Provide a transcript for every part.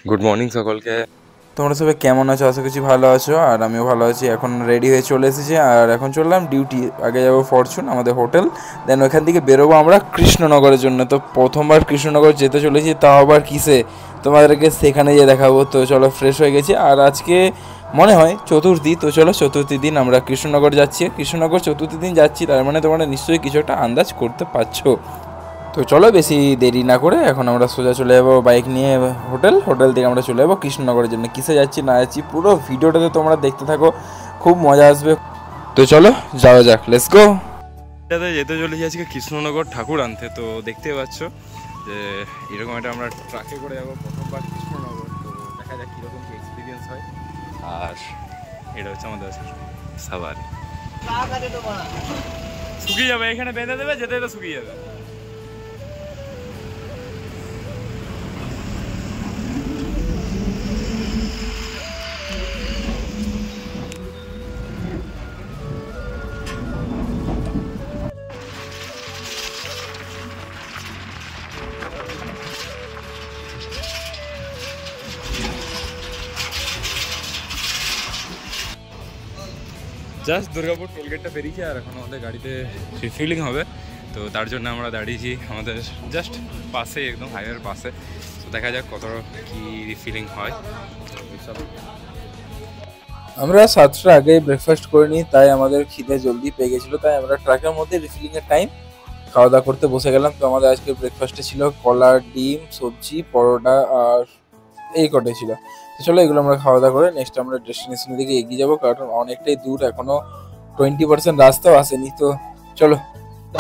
Good morning সকলকে। তোমরা সবাই কেমন আছো? আশা করছি ভালো আছো, আর আমিও ভালো আছি। এখন রেডি হয়ে চলে এসেছি, আর এখন চললাম ডিউটি। আগে যাবো ফরচুন, আমাদের হোটেল, দেন ওইখান থেকে বেরোবো আমরা কৃষ্ণনগরের জন্য। তো প্রথমবার কৃষ্ণনগর যেতে চলেছি, তাও আবার কিসে, তোমাদেরকে সেখানে গিয়ে দেখাবো। তো চলো, ফ্রেশ হয়ে গেছি, আর আজকে মনে হয় চতুর্থী। তো চলো, চতুর্থী দিন আমরা কৃষ্ণনগর যাচ্ছি। কৃষ্ণনগর চতুর্থী দিন যাচ্ছি, তার মানে তোমরা নিশ্চয়ই কিছু একটা আন্দাজ করতে পারছো। তো চলো, বেশি দেরি না করে এখন আমরা সোজা চলে যাবো বাইক নিয়ে হোটেল থেকে আমরা চলে যাবো কৃষ্ণনগরের জন্য। কিসে যাচ্ছি না যাচ্ছি পুরো ভিডিওটাতে তোমরা দেখতে থাকো, খুব মজা আসবে। তো চলো যাওয়া যাক, লেটস গো। এটাতে যেতে চলেছি আজকে কৃষ্ণনগর ঠাকুর আনতে। তো দেখতে পাচ্ছ যে এরকম একটা আমরা ট্রাকে করে যাবো প্রথমবার কৃষ্ণনগর। তো দেখা যাক কীরকম কি এক্সপিরিয়েন্স হয়। আর এটা হচ্ছে আমাদের সাভার। শুকিয়ে যাবে, এখানে বেঁধে দেবে, যেতে যেতে শুকিয়ে যাবে। জাস্ট দুর্গাপুর টোলগেটটা পেরিয়েছি, আর এখন আমাদের গাড়িতে রিফিলিং হবে। তো তার জন্য আমরা দাঁড়িয়েছি আমাদের জাস্ট পাশে, একদম হাইওয়ের পাশে। তো দেখা যাক কত কি রিফিলিং হয়। আমরা 7টার আগে ব্রেকফাস্ট করে নিই, তাই আমাদের খিদে জলদি পেয়ে গেছিলো। তাই আমরা ট্রাকের মধ্যে রিফিলিংয়ের টাইম খাওয়া দাওয়া করতে বসে গেলাম। তো আমাদের আজকে ব্রেকফাস্টে ছিল কলা, ডিম, সবজি, পরোটা, আর এই কটাই ছিল। তো চলো, এগুলো আমরা খাওয়া দাওয়া করে নেক্সট আমরা ডেস্টিনেশনের দিকে এগিয়ে যাবো, কারণ অনেকটাই দূর, এখনো 20% রাস্তাও আসেনি। তো চলো,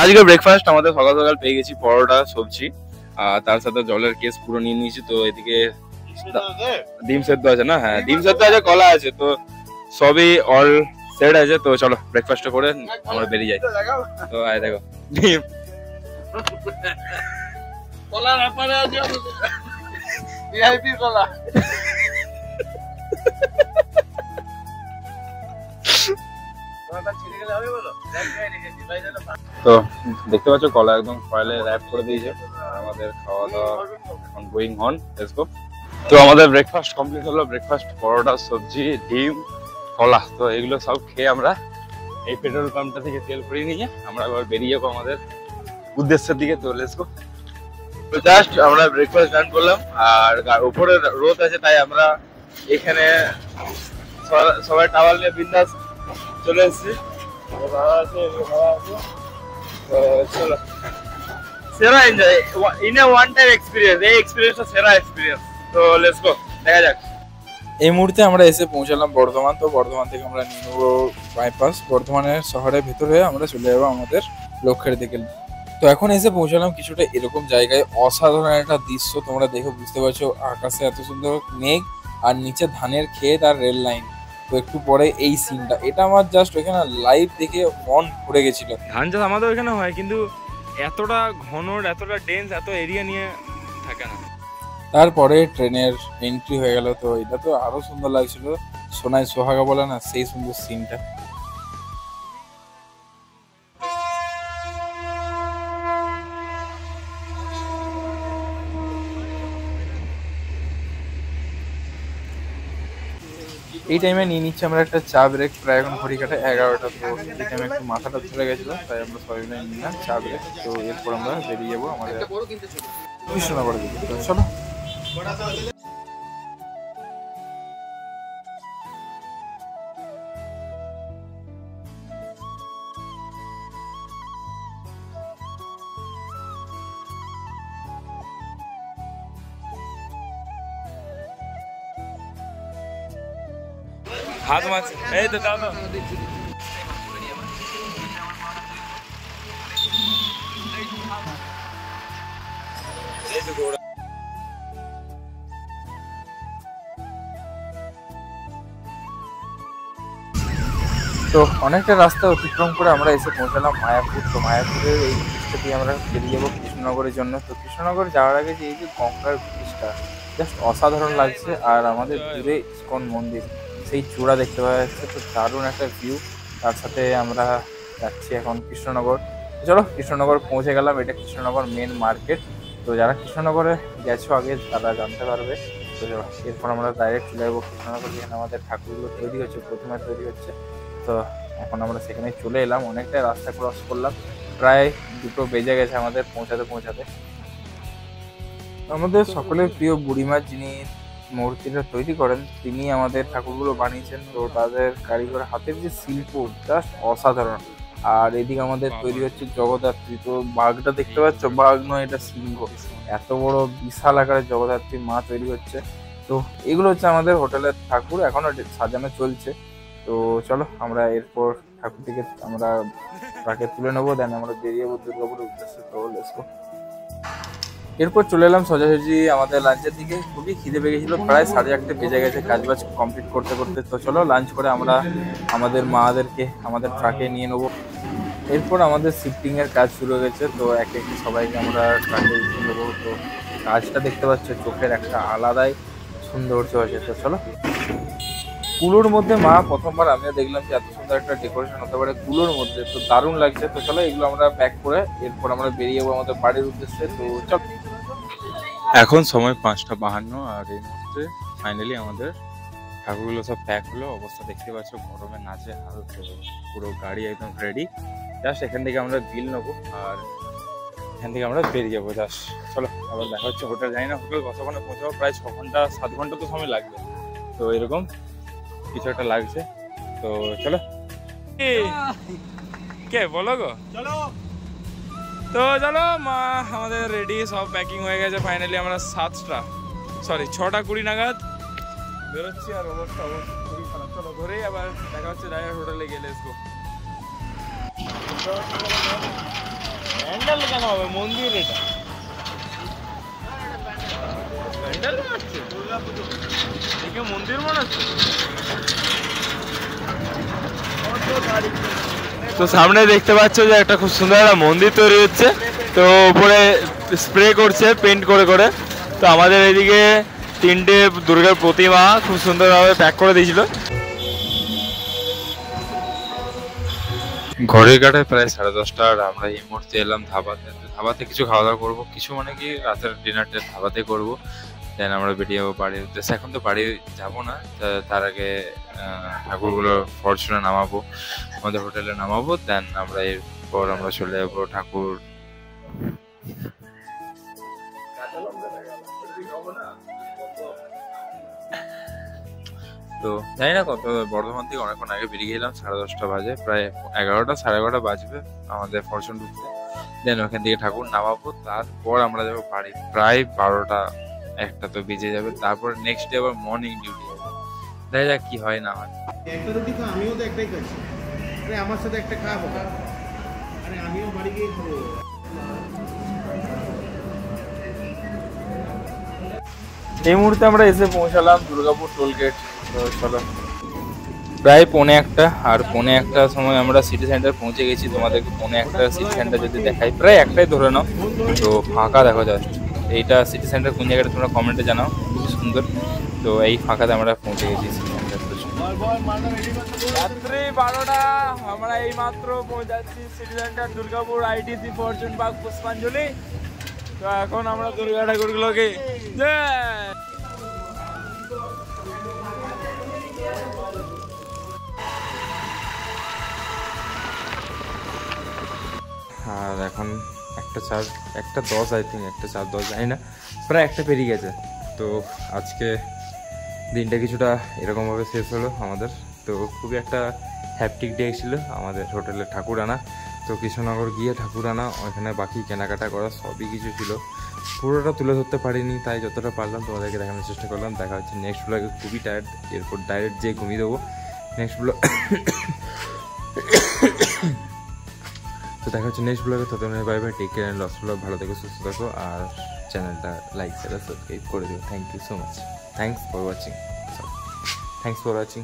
আজকে ব্রেকফাস্ট আমাদের সকাল সকাল পেয়ে গেছি পরোটা, সবজি, আর তার সাথে জলের কেস পুরো নিয়ে নিয়েছি। তো এদিকে ডিম সেদ্ধ আছে না, হ্যাঁ ডিম সেদ্ধ আছে, কলা আছে, তো সবই অল সেট আছে। তো চলো ব্রেকফাস্ট করে আমরা বেরিয়ে যাই। তো আয় দেখো ডিম, কলা ব্যাপারে আছে, ভিআইপি কলা। তো দেখতে পাচ্ছ কলা একদম ফয়েলে র্যাপ করে দিয়েছে। আমাদের খাওয়া দাওয়া এখন গোয়িং অন, লেটস গো। তো আমাদের ব্রেকফাস্ট কমপ্লিট হলো। ব্রেকফাস্ট পরোটা, সবজি, ডিম, কলা। তো এগুলো সব খেয়ে আমরা এই পেট্রোল পাম্পটা থেকে তেল ভরিয়ে নিয়ে আমরা এবার বেরিয়ে যাবো আমাদের উদ্দেশ্যের দিকে। তো লেটস গো। তো জাস্ট আমরা ব্রেকফাস্ট ডান করলাম, আর উপরে রোদ আছে, তাই আমরা এখানে সবাই টাওয়াল নিয়ে বিন্দাস চলে এসেছি। চলো, সেরা enjoy in a one time experience. এই এক্সপিরিয়েন্সটা সেরা এক্সপিরিয়েন্স। তো লেটস গো, দেখা যাক। এই মুহূর্তে আমরা এসে পৌঁছালাম বর্ধমান। তো বর্ধমান থেকে আমরা নিয়ে নেবো বাইপাস, বর্ধমানের শহরের ভেতরে আমরা চলে যাবো আমাদের লক্ষ্যের দিকে। তো এখন এসে পৌঁছালাম কিছুটা এরকম জায়গায়, অসাধারণ একটা দৃশ্য তোমরা দেখে বুঝতে পারছো। আকাশে এত সুন্দর মেঘ, আর নিচে ধানের ক্ষেত আর রেল লাইন। তো একটু পরে এই সিনটা, এটা আমার জাস্ট ওইখানে লাইভ দেখে মন ভরে গেছিল। ধান চাষ আমাদের ওইখানে হয়, কিন্তু এতটা ঘন, এতটা ডেন্স, এত এরিয়া নিয়ে থাকে না। তারপরে ট্রেনের এন্ট্রি হয়ে গেল। তো এটা তো আরো সুন্দর লাগছিল, সোনায় সোহাগা বলে না, সেই সুন্দর সিনটা। এই টাইমে নিয়ে নিচ্ছি আমরা একটা চা ব্রেক। প্রায় এখন ঘড়ি কাটে 11টা। তো এই টাইমে একটু মাথাটা ধরে গেছিলো, তাই আমরা সবাই মিলে নিলাম চা ব্রেক। তো এরপর আমরা বেরিয়ে যাবো আমাদের কৃষ্ণনগরের দিকে। তো চলো। হাত মাছ, এই তো দাও তো। তো অনেকটা রাস্তা অতিক্রম করে আমরা এসে পৌঁছালাম মায়াপুর। তো মায়াপুরের এই ব্রিজটা দিয়ে আমরা বেরিয়ে যাবো কৃষ্ণনগরের জন্য। তো কৃষ্ণনগর যাওয়ার আগে যে এই যে গঙ্গার ব্রিজটা, জাস্ট অসাধারণ লাগছে। আর আমাদের দূরে ইস্কন মন্দির, সেই চূড়া দেখতে পাওয়া যাচ্ছে। তো দারুণ একটা ভিউ। তার সাথে আমরা যাচ্ছি এখন কৃষ্ণনগর। চলো, কৃষ্ণনগর পৌঁছে গেলাম। এটা কৃষ্ণনগর মেন মার্কেট। তো যারা কৃষ্ণনগরে গেছো আগে, তারা জানতে পারবে তো এরপর আমরা ডাইরেক্ট চলে যাবো কৃষ্ণনগর, যেখানে আমাদের ঠাকুরগুলো তৈরি হচ্ছে, প্রতিমা তৈরি হচ্ছে। তো এখন আমরা সেখানে চলে এলাম, অনেকটাই রাস্তা ক্রস করলাম, প্রায় 2টো বেজে গেছে আমাদের পৌঁছাতে। আমাদের সকলের প্রিয় বুড়িমা যিনি মূর্তিটা তৈরি করেন, তিনি আমাদের ঠাকুরগুলো বানিয়েছেন। তো তাদের কারিগর হাতের যে শিল্প জাস্ট অসাধারণ। আর এদিকে আমাদের তৈরি হচ্ছে জগদ্ধাত্রী। তো বাঘটা দেখতে পাচ্ছ, বাঘ নয়, এটা সিংহ। এত বড় বিশাল আকারের জগদ্ধাত্রী মা তৈরি হচ্ছে। তো এগুলো হচ্ছে আমাদের হোটেলের ঠাকুর, এখনো সাজানো চলছে। তো চলো আমরা এরপর ঠাকুরটিকে আমরা ট্রাকে তুলে নেবো, দেন আমরা বেরিয়ে যাবো দুর্গাপুরের উদ্দেশ্যে। তো লেটস গো। এরপর চলে এলাম সোজাসুজি আমাদের লাঞ্চের দিকে। খুবই খিদে পেয়ে গেছিলো, প্রায় 8:30 বেজে গেছে কাজবাজ কমপ্লিট করতে। তো চলো লাঞ্চ করে আমরা আমাদের মাদেরকে আমাদের ট্রাকে নিয়ে নেবো। এরপর আমাদের শিফটিং এর কাজ শুরু হয়ে গেছে। তো একে একে সবাইকে আমরা ট্রাকে উঠিয়ে নেবো। তো কাজটা দেখতে পাচ্ছ, চোখের একটা আলাদাই সৌন্দর্য আছে। তো চলো, কুলোর মধ্যে মা প্রথমবার আমিও দেখলাম যে এত সুন্দর একটা ডেকোরেশন হতে পারে কুলোর মধ্যে। তো দারুণ লাগছে। তো চলো এগুলো আমরা প্যাক করে এরপর আমরা বেরিয়ে যাবো আমাদের বাড়ির উদ্দেশ্যে। তো চলো, এখন সময় 5:52, আর এই মুহূর্তে ফাইনালি আমাদের ঠাকুরগুলো সব প্যাক হলো। অবস্থা দেখতে পাচ্ছ, গরমে নাচে হাল। তো পুরো গাড়ি একদম রেডি। জাস্ট এখান থেকে আমরা বিল নেবো আর এখান থেকে আমরা বেরিয়ে যাবো। জাস্ট চলো, আবার দেখা হচ্ছে। হোটেল জানি না হোটেল কতক্ষণে পৌঁছাবো, প্রায় 6 ঘন্টা 7 ঘন্টা তো সময় লাগবে। তো এরকম কিছু একটা লাগছে। তো চলো, কে বলো গো, চলো। তো চলো, মা আমাদের রেডি, সব প্যাকিং হয়ে গেছে। ফাইনালি আমরা 6:20 নাগাদ বেরোচ্ছি। আর অবস্থা খুবই খারাপ। চলো ধরেই আবার দেখা হচ্ছে ডাইরেক্ট হোটেলে গেলে। Let's go. প্যান্ডেল কেন হবে, মন্দির এটা। প্যান্ডেল বানাচ্ছে দুর্গাপুজো দেখে, মন্দির বানাচ্ছে। তো সামনে দেখতে পাচ্ছ যে একটা খুব সুন্দর একটা মন্দির তৈরি হচ্ছে। তো উপরে স্প্রে করছে পেন্ট করে। তো আমাদের এদিকে 3টে দুর্গার প্রতিমা খুব সুন্দরভাবে প্যাক করে দিয়েছিল। ঘড়ির কাটায় প্রায় 10:30, আর আমরা এই মুহূর্তে এলাম ধাবাতে কিছু খাওয়া দাওয়া করবো। কিছু মানে কি রাতের ডিনারটা ধাবাতে করবো। দেন আমরা বেরিয়ে যাবো বাড়ির উদ্দেশ্যে। এখন তো বাড়ি যাবো না, তার আগে ঠাকুরগুলো ফরচুনে নামাবো, আমাদের হোটেলে নামাবো। দেন আমরা এরপর আমরা চলে যাবো ঠাকুর। তো জানি না কত, বর্ধমান থেকে অনেকক্ষণ আগে বেরিয়ে গেলাম। 10:30 বাজে, প্রায় 11টা 11:30 বাজবে আমাদের ফরচুন ঢুকতে। দেন ওখান থেকে ঠাকুর নামাবো, তারপর আমরা যাবো বাড়ি। প্রায় 12টা 1টা তো বেজে যাবে। তারপর নেক্সট ডে আবার মর্নিং ডিউটি আছে। দেখা যাক কি হয় না হয়। একটা রুটি খা, আমিও তো একটাই খাচ্ছি। আরে আমার সাথে একটা খা বাবা। আরে আমিও বাড়ি গিয়ে খাবো। এই মুহূর্তে আমরা এসে পৌঁছালাম দুর্গাপুর টোল গেট। তো চলো, প্রায় 1:45, আর 1:45 সময় আমরা সিটি সেন্টার পৌঁছে গেছি। তোমাদেরকে 1:45 সিটি সেন্টার যদি দেখাই, প্রায় একটাই ধরে নাও। তো ফাঁকা দেখো জাস্ট। এইটা সিটি সেন্টার কোন জায়গাটা তোমরা কমেন্টে জানাও, খুবই সুন্দর। তো এই ফাঁকাতে আমরা পৌঁছে গেছি সিটি সেন্টার। রাত্রি 12টা, আমরা এই মাত্র পৌঁছাচ্ছি city centre Durgapur, ITC, Fortune Park, Pushpanjali. তো এখন আমরা দুর্গা ঠাকুরগুলোকে আর এখন 1:10 আই থিঙ্ক, 1:04-10 জানি না, প্রায় 1টা পেরিয়ে গেছে। তো আজকে দিনটা কিছুটা এরকমভাবে শেষ হলো আমাদের। তো খুবই একটা হ্যাপটিক ডে ছিল আমাদের হোটেলে ঠাকুর আনা। তো কৃষ্ণনগর গিয়ে ঠাকুর আনা, ওখানে বাকি কেনাকাটা করা সবই কিছু ছিল। পুরোটা তুলে ধরতে পারিনি, তাই যতটা পারলাম তোমাদেরকে দেখানোর চেষ্টা করলাম। দেখা হচ্ছে নেক্সট ব্লগে। খুবই টায়ার্ড, এরপর ডাইরেক্ট যেয়ে ঘুমিয়ে দেবো নেক্সট ব্লগ। তো দেখা হচ্ছে নেক্সট ব্লগে। ততক্ষণে bye bye, take care and loss blog. ভালো থেকো, সুস্থ থাকো, আর চ্যানেলটা লাইক শেয়ার সাবস্ক্রাইব করে দিও। Thank you so much. Thanks for watching.